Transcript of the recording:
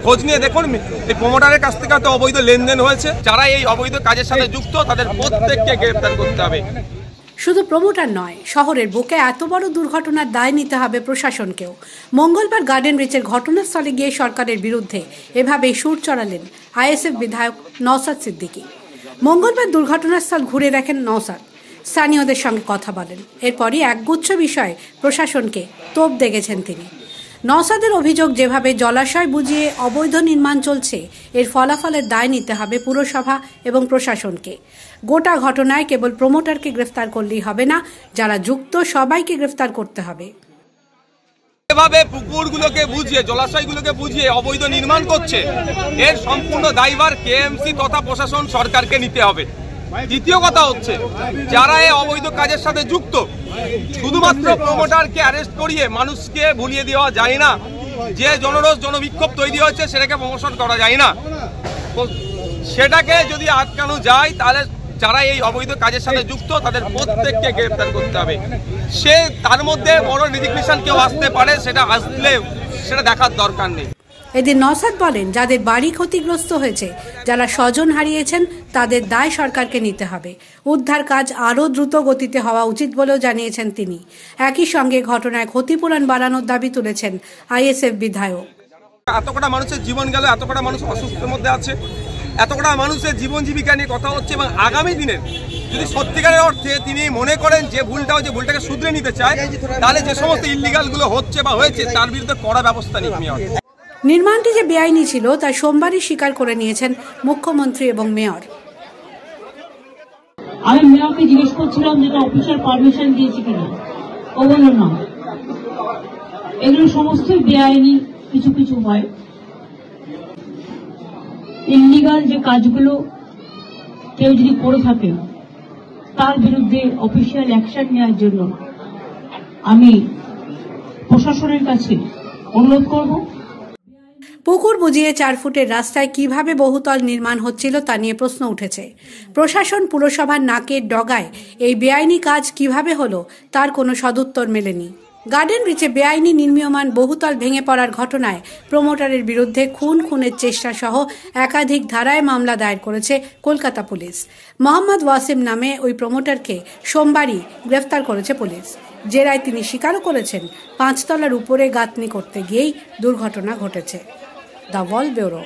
খোঁজ নিয়ে দেখুন এই প্রমোটারের কাছ থেকে তো অবৈধ লেনদেন হয়েছে। যারা এই অবৈধ কাজের সাথে যুক্ত তাদের প্রত্যেককে গ্রেফতার করতে হবে। শুধু প্রমোটার নয়, শহরের বুকে এত বড় দুর্ঘটনার দায় নিতে হবে প্রশাসনকেও। মঙ্গলবার গার্ডেন রিচের ঘটনাস্থলে গিয়ে সরকারের বিরুদ্ধে এভাবেই সুর চড়ালেন আইএসএফ বিধায়ক নওশাদ সিদ্দিকী। মঙ্গলবার দুর্ঘটনাস্থল ঘুরে দেখেন নওশাদ, স্থানীয়দের সঙ্গে কথা বলেন। এরপরই একগুচ্ছ বিষয়ে প্রশাসনকে তোপ দেগেছেন তিনি। নওশাদের অভিযোগ, যেভাবে জলাশয় বুঝিয়ে অবৈধ নির্মাণ চলছে এর ফলাফলের দায় নিতে হবে পুরসভা এবং প্রশাসনকে। গোটা ঘটনায় কেবল প্রমোটারকে গ্রেফতার করলেই হবে না, যারা যুক্ত সবাইকে গ্রেফতার করতে হবে। এভাবে পুকুরগুলোকে বুঝিয়ে, জলাশয়গুলোকে বুঝিয়ে অবৈধ নির্মাণ করছে, এর সম্পূর্ণ দায়ভার কেএমসি তথা প্রশাসন সরকারকে নিতে হবে। দ্বিতীয় কথা হচ্ছে, যারা এই অবৈধ কাজের সাথে যুক্ত, শুধুমাত্র প্রমোটারকে অ্যারেস্ট করিয়ে মানুষকে ভুলিয়ে দেওয়া যায় না। যে জনরোষ জনবিক্ষোভ তৈরি হয়েছে সেটাকে প্রমোশন করা যায় না। সেটাকে যদি আটকানো যায় তাহলে যারা এই অবৈধ কাজের সাথে যুক্ত তাদের প্রত্যেককে গ্রেফতার করতে হবে। সে তার মধ্যে বড় রিজিগনেশন কেউ আসতে পারে, সেটা আসলে সেটা দেখার দরকার নেই। এদিন নওশাদ বলেন, যাদের বাড়ি ক্ষতিগ্রস্ত হয়েছে, যারা স্বজন হারিয়েছেন, তাদের দায় সরকারকে নিতে হবে। উদ্ধার কাজ আরও দ্রুত গতিতে হওয়া উচিত বলেও জানিয়েছেন তিনি। একই সঙ্গে ঘটনায় ক্ষতিপূরণ বাড়ানোর দাবি তুলেছেন আইএসএফ বিধায়ক। এত কটা মানুষের জীবন গেল, এত কটা মানুষ অসুস্থের মধ্যে আছে, এত কটা মানুষের জীবন জীবিকা নিয়ে কথা হচ্ছে, এবং আগামী দিনে যদি সত্যিকারের অর্থে তিনি মনে করেন যে ভুলটা হচ্ছে, ভুলটাকে শুধরে নিতে চায়, তাহলে যে সমস্ত ইল্লিগালগুলো হচ্ছে বা হয়েছে তার বিরুদ্ধে কড়া ব্যবস্থা নেওয়া হবে। নির্মাণটি যে বেআইনি ছিল তা সোমবারই স্বীকার করে নিয়েছেন মুখ্যমন্ত্রী এবং মেয়র। আমি মেয়রকে জিজ্ঞেস করছিলাম যেটা অফিসিয়াল পারমিশন দিয়েছে কিনা, ও বলল না। এগুলো সমস্তই বেআইনি, কিছু কিছু হয়। ইল্লিগাল যে কাজগুলো কেউ যদি করে থাকে তার বিরুদ্ধে অফিসিয়াল অ্যাকশন নেওয়ার জন্য আমি প্রশাসনের কাছে অনুরোধ করব। পুকুর বুঝিয়ে 4 ফুটের রাস্তায় কিভাবে বহুতল নির্মাণ হচ্ছিল তা নিয়ে প্রশ্ন উঠেছে। প্রশাসন, পুরসভার নাকের ডগায় এই বেআইনি কাজ কিভাবে হলো তার কোনো সদুত্তর মেলেনি। গার্ডেন রিচে বেআইনি নির্মীয়মান বহুতল ভেঙে পড়ার ঘটনায় প্রমোটারের বিরুদ্ধে খুনের চেষ্টা সহ একাধিক ধারায় মামলা দায়ের করেছে কলকাতা পুলিশ। মোহাম্মদ ওয়াসিম নামে ওই প্রমোটারকে সোমবারই গ্রেফতার করেছে পুলিশ। জেরায় তিনি স্বীকারও করেছেন 5 তলার উপরে গাঁথনি করতে গিয়েই দুর্ঘটনা ঘটেছে। The wall bureau.